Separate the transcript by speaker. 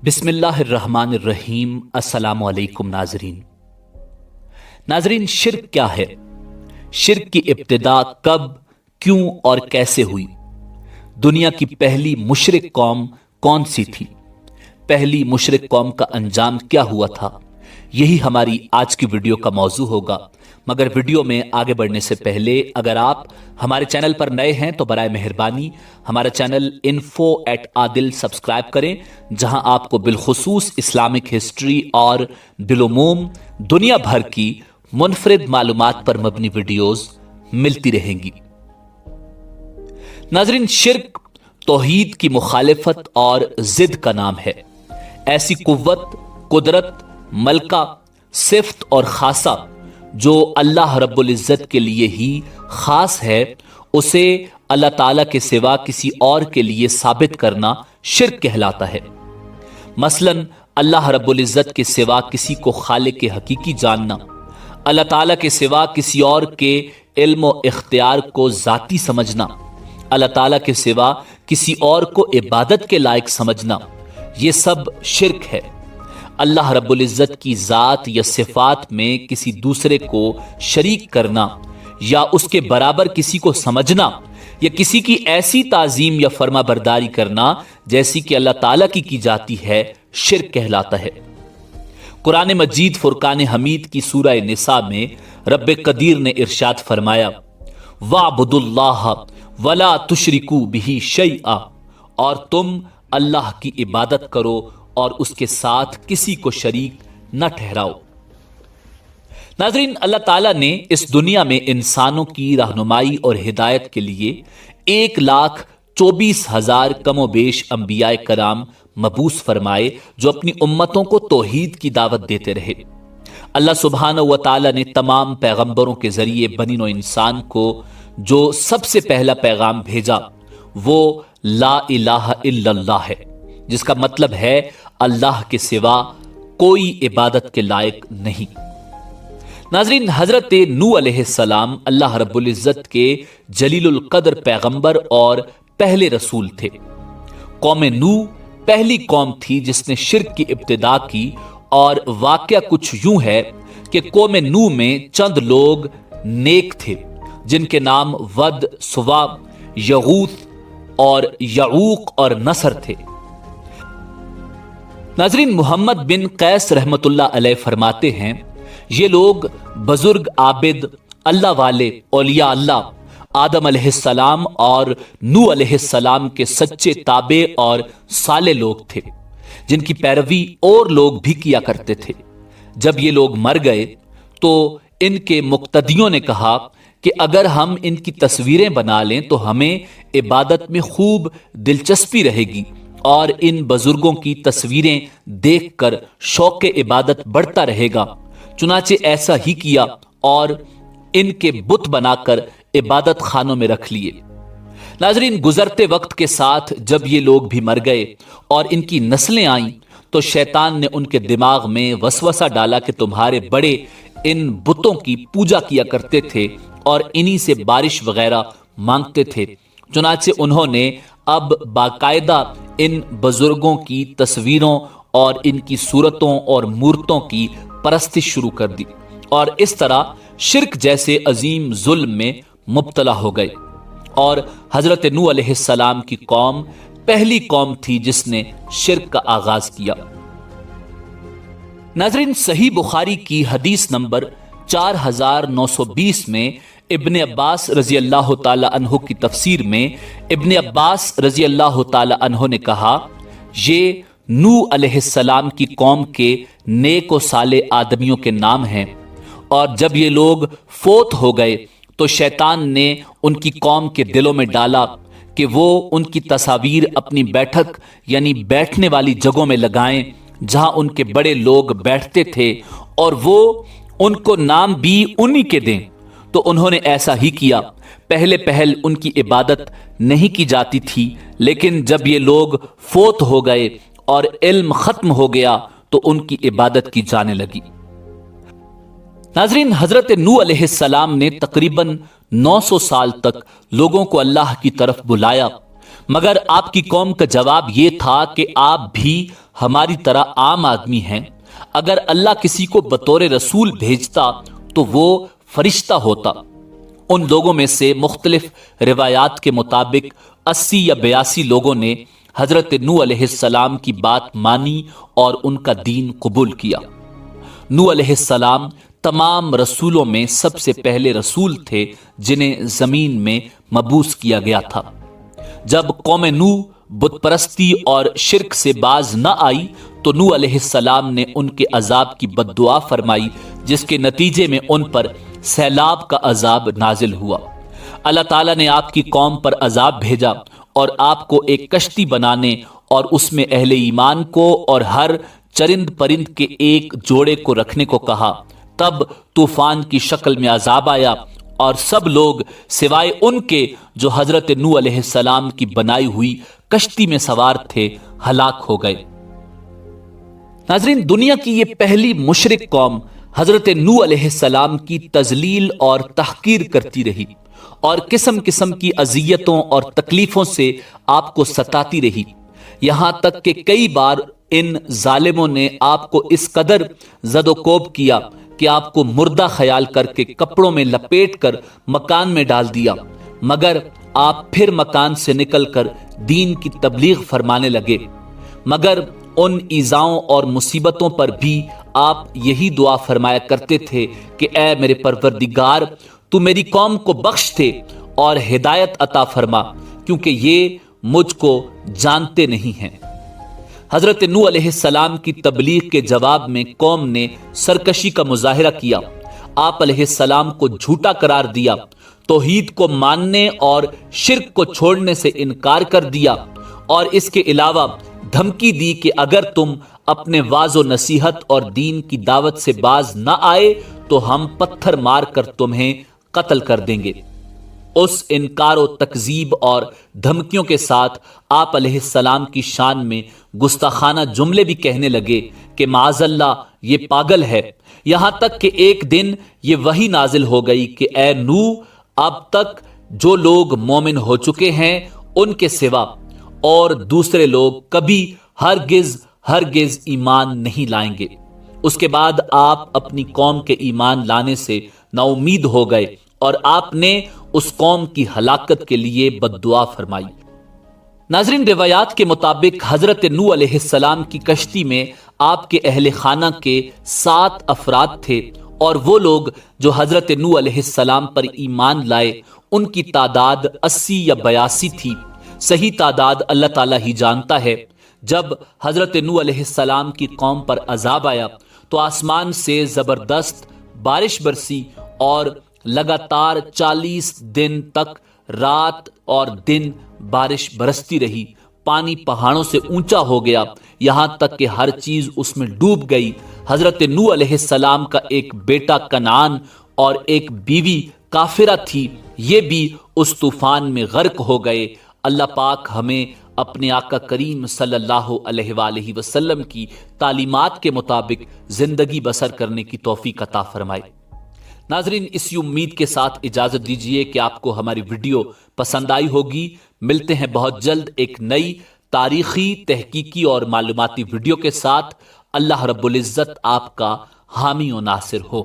Speaker 1: बिस्मिल्लाह अर्रहमान अर्रहीम। अस्सलामु अलैकुम नाजरीन, शिर्क क्या है? शिर्क की इब्तिदा कब, क्यों और कैसे हुई? दुनिया की पहली मुशरिक कौम कौन सी थी? पहली मुशरिक कौम का अंजाम क्या हुआ था? यही हमारी आज की वीडियो का मौजू होगा। मगर वीडियो में आगे बढ़ने से पहले अगर आप हमारे चैनल पर नए हैं तो बराए मेहरबानी हमारा चैनल info@adil सब्सक्राइब करें, जहां आपको बिलखुसूस इस्लामिक हिस्ट्री और बिलुमूम दुनिया भर की मुनफरिद मालूमात पर मबनी वीडियोस मिलती रहेंगी। नाजरीन, शिर्क तौहीद की मुखालिफत और जिद का नाम है। ऐसी कुव्वत, कुदरत, मलका, सिफ्त और खासा जो अल्लाह रब्बुल इज्जत के लिए ही खास है, उसे अल्लाह ताला के सिवा किसी और के लिए साबित करना शिर्क कहलाता है। मसलन अल्लाह रब्बुल इज्जत के सिवा किसी को खालिक के हकीकी जानना, अल्लाह ताला के सिवा किसी और के इल्म व इख्तियार को जाती समझना, अल्लाह ताला के सिवा किसी और को इबादत के लायक समझना, ये सब शिर्क है। अल्लाह रब्बुल इज्जत की जात या सिफात में किसी दूसरे को शरीक करना या उसके बराबर किसी को समझना या किसी की ऐसी ताजीम या फर्मा बरदारी करना जैसी कि अल्लाह ताला की जाती है, शिर्क कहलाता है। कुरान मजीद फुरकान हमीद की सूरह निसा में रब्बे कदीर ने इरशाद फरमाया, वाबुदुल्लाह वला तुशरिकू बिही शैआ, और तुम अल्लाह की इबादत करो और उसके साथ किसी को शरीक न ठहराओ। नाजरीन, अल्लाह ताला ने इस दुनिया में इंसानों की रहनुमाई और हिदायत के लिए 1,24,000 कमोबेश अंबियाए कराम मबूस फरमाए, जो अपनी उम्मतों को तौहीद की दावत देते रहे। अल्लाह सुब्हानहू व तआला ने तमाम पैगंबरों के जरिए बनी नौ इंसान को जो सबसे पहला पैगाम भेजा वो ला इलाहा इल्लल्लाह है, जिसका मतलब है अल्लाह के सिवा कोई इबादत के लायक नहीं। नाजरीन, हजरत नूह अलैहिस्सलाम अल्लाह रब्बुल इज्जत के जलीलुल कद्र पैगंबर और पहले रसूल थे। कौम नूह पहली कौम थी जिसने शिर्क की इब्तिदा की, और वाकया कुछ यूं है कि कौम नूह में चंद लोग नेक थे जिनके नाम वद, सुवा, यगूथ और यऊक और नसर थे। नाजरीन, मोहम्मद बिन कैस रहमतुल्लाह अलैह फरमाते हैं, ये लोग बुजुर्ग, आबिद, अल्लाह वाले, औलिया अल्लाह, आदम अलैहिस्सलाम और नूह अलैहिस्सलाम के सच्चे ताबे और साले लोग थे, जिनकी पैरवी और लोग भी किया करते थे। जब ये लोग मर गए तो इनके मुक्तदियों ने कहा कि अगर हम इनकी तस्वीरें बना लें तो हमें इबादत में खूब दिलचस्पी रहेगी और इन बुजुर्गों की तस्वीरें देखकर शौक इबादत बढ़ता रहेगा। चुनाचे ऐसा ही किया और इनके बुत बनाकर इबादत खानों में रख लिए। नाजरीन, गुजरते वक्त के साथ जब ये लोग भी मर गए और इनकी नस्लें आईं तो शैतान ने उनके दिमाग में वसवसा डाला कि तुम्हारे बड़े इन बुतों की पूजा किया करते थे और इन्हीं से बारिश वगैरह मांगते थे। चुनाचे उन्होंने अब बाकायदा इन बुजुर्गों की तस्वीरों और इनकी सूरतों और मूर्तों की परस्तिश शुरू कर दी और इस तरह शिर्क जैसे अजीम जुल्म में मुब्तला हो गए। और हजरत नूह अलैहिस्सलाम की कौम पहली कौम थी जिसने शिर्क का आगाज किया। नाजरीन, सही बुखारी की हदीस नंबर 4920 में इब्ने अब्बास रजी अल्लाह ताला अन्हो की तफसीर में इब्ने अब्बास रजी अल्लाह ताला अन्हो ने कहा, ये नूह अलैहिस्सलाम की कौम के नेक व साले आदमियों के नाम हैं, और जब ये लोग फोत हो गए तो शैतान ने उनकी कौम के दिलों में डाला कि वो उनकी तस्वीर अपनी बैठक यानी बैठने वाली जगहों में लगाएं जहां उनके बड़े लोग बैठते थे, और वो उनको नाम भी उन्हीं के दें। तो उन्होंने ऐसा ही किया। पहले पहल उनकी इबादत नहीं की जाती थी, लेकिन जब ये लोग फोत हो गए और इल्म खत्म हो गया तो उनकी इबादत की जाने लगी। नाजरीन, हजरत नूह अलैहिस्सलाम ने तकरीबन 900 साल तक लोगों को अल्लाह की तरफ बुलाया, मगर आपकी कौम का जवाब यह था कि आप भी ہماری طرح عام آدمی ہیں، اگر اللہ کسی کو بطور رسول بھیجتا تو وہ فرشتہ ہوتا۔ ان لوگوں میں سے مختلف روایات کے مطابق 80 یا 82 لوگوں نے حضرت نوح علیہ السلام کی بات مانی اور ان کا دین قبول کیا۔ نوح علیہ السلام تمام رسولوں میں سب سے پہلے رسول تھے جنہیں زمین میں مبعوث کیا گیا تھا۔ جب قوم نوح بت پرستی اور شرک سے باز نہ آئی تو نوح علیہ السلام نے ان کے عذاب کی بد دعا فرمائی، جس کے نتیجے میں ان پر سیلاب کا عذاب نازل ہوا۔ اللہ تعالیٰ نے آپ کی قوم پر عذاب بھیجا اور آپ کو ایک کشتی بنانے اور اس میں اہل ایمان کو اور ہر چرند پرند کے ایک جوڑے کو رکھنے کو کہا۔ تب طوفان کی شکل میں عذاب آیا اور سب لوگ سوائے ان کے جو حضرت نوح علیہ السلام کی بنائی ہوئی کشتی میں سوار تھے ہلاک ہو گئے۔ ناظرین، دنیا کی یہ پہلی مشرک قوم حضرت نوح علیہ السلام کی تذلیل اور تحقیر کرتی رہی اور قسم قسم کی اذیتوں اور تکلیفوں سے آپ کو ستاتی رہی، یہاں تک کہ کئی بار ان ظالموں نے آپ کو اس قدر زد و کوب کیا کہ آپ کو مردہ خیال کر کے کپڑوں میں لپیٹ کر مکان میں ڈال دیا، مگر آپ پھر مکان سے نکل کر دین کی تبلیغ فرمانے لگے۔ مگر ان ایذاؤں اور مصیبتوں پر بھی آپ یہی دعا فرمایا کرتے تھے کہ اے میرے پروردگار، تو میری قوم کو بخش دے اور ہدایت عطا فرما، کیونکہ یہ مجھ کو جانتے نہیں ہیں۔ حضرت نوح علیہ السلام کی تبلیغ کے جواب میں قوم نے سرکشی کا مظاہرہ کیا، آپ علیہ السلام کو جھوٹا قرار دیا، توحید کو ماننے اور شرک کو چھوڑنے سے انکار کر دیا، اور اس کے علاوہ دھمکی دی کہ اگر تم اپنے واعظ و نصیحت اور دین کی دعوت سے باز نہ آئے تو ہم پتھر مار کر تمہیں قتل کر دیں گے۔ اس انکار و تکذیب اور دھمکیوں کے ساتھ آپ علیہ السلام کی شان میں گستاخانہ جملے بھی کہنے لگے کہ معاذ اللہ، یہ پاگل ہے، یہاں تک کہ ایک دن یہ وحی نازل ہو گئی کہ اے نوح، اب تک جو لوگ مومن ہو چکے ہیں ان کے سوا اور دوسرے لوگ کبھی ہرگز ایمان نہیں لائیں گے۔ اس کے بعد آپ اپنی قوم کے ایمان لانے سے نا امید ہو گئے اور آپ نے اس قوم کی ہلاکت کے لیے بد دعا فرمائی۔ ناظرین، روایات کے مطابق حضرت نوح علیہ السلام کی کشتی میں آپ کے اہل خانہ کے 7 افراد تھے، اور وہ لوگ جو حضرت نوح علیہ السلام پر ایمان لائے ان کی تعداد 80 یا 82 تھی۔ صحیح تعداد اللہ تعالیٰ ہی جانتا ہے۔ جب حضرت نوح علیہ السلام کی قوم پر عذاب آیا تو آسمان سے زبردست بارش برسی اور لگاتار 40 دن تک رات اور دن بارش برستی رہی۔ پانی پہاڑوں سے اونچا ہو گیا، یہاں تک کہ ہر چیز اس میں ڈوب گئی۔ حضرت نوح علیہ السلام کا ایک بیٹا کنعان اور ایک بیوی کافرہ تھی، یہ بھی اس طوفان میں غرق ہو گئے۔ اللہ پاک ہمیں اپنے آقا کریم صلی اللہ علیہ وآلہ وسلم کی تعلیمات کے مطابق زندگی بسر کرنے کی توفیق عطا فرمائے۔ ناظرین، اسی امید کے ساتھ اجازت دیجیے کہ آپ کو ہماری ویڈیو پسند آئی ہوگی۔ ملتے ہیں بہت جلد ایک نئی تاریخی، تحقیقی اور معلوماتی ویڈیو کے ساتھ۔ اللہ رب العزت آپ کا حامی و ناصر ہو۔